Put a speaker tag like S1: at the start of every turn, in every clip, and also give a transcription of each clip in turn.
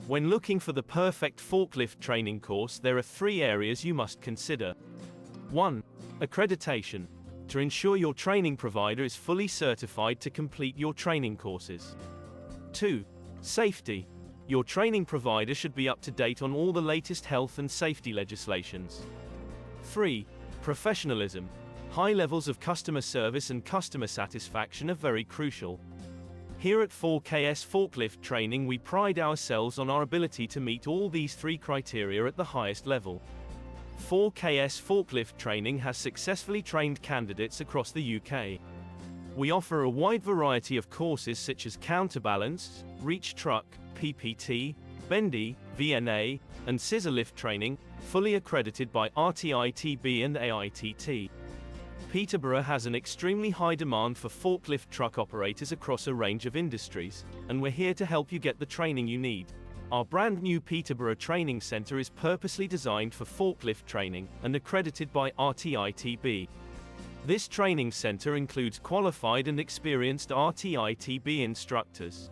S1: When looking for the perfect forklift training course, there are 3 areas you must consider. 1. Accreditation. To ensure your training provider is fully certified to complete your training courses. 2. Safety. Your training provider should be up to date on all the latest health and safety legislations. 3. Professionalism. High levels of customer service and customer satisfaction are very crucial. Here at 4KS Forklift Training, we pride ourselves on our ability to meet all these 3 criteria at the highest level. 4KS Forklift Training has successfully trained candidates across the UK. We offer a wide variety of courses such as counterbalance, reach truck, PPT, bendy, VNA, and scissor lift training, fully accredited by RTITB and AITT. Peterborough has an extremely high demand for forklift truck operators across a range of industries, and we're here to help you get the training you need. Our brand new Peterborough Training Centre is purposely designed for forklift training and accredited by RTITB. This training centre includes qualified and experienced RTITB instructors.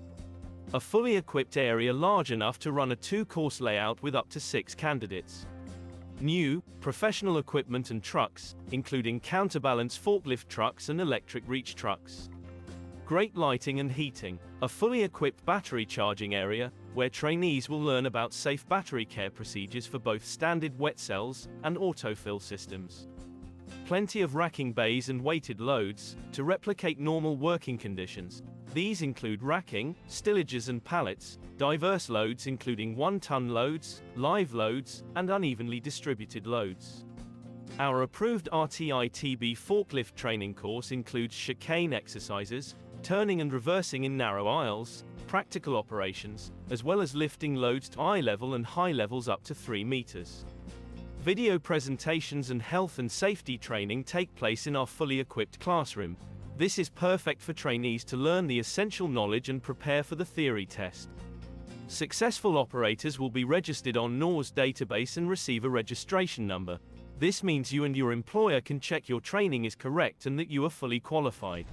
S1: A fully equipped area large enough to run a 2-course layout with up to 6 candidates. New, professional equipment and trucks, including counterbalance forklift trucks and electric reach trucks. Great lighting and heating. A fully equipped battery charging area, where trainees will learn about safe battery care procedures for both standard wet cells and autofill systems. Plenty of racking bays and weighted loads, to replicate normal working conditions. These include racking, stillages and pallets, diverse loads including 1-ton loads, live loads, and unevenly distributed loads. Our approved RTITB forklift training course includes chicane exercises, turning and reversing in narrow aisles, practical operations, as well as lifting loads to eye level and high levels up to 3 meters. Video presentations and health and safety training take place in our fully equipped classroom. This is perfect for trainees to learn the essential knowledge and prepare for the theory test. Successful operators will be registered on NORS database and receive a registration number. This means you and your employer can check your training is correct and that you are fully qualified.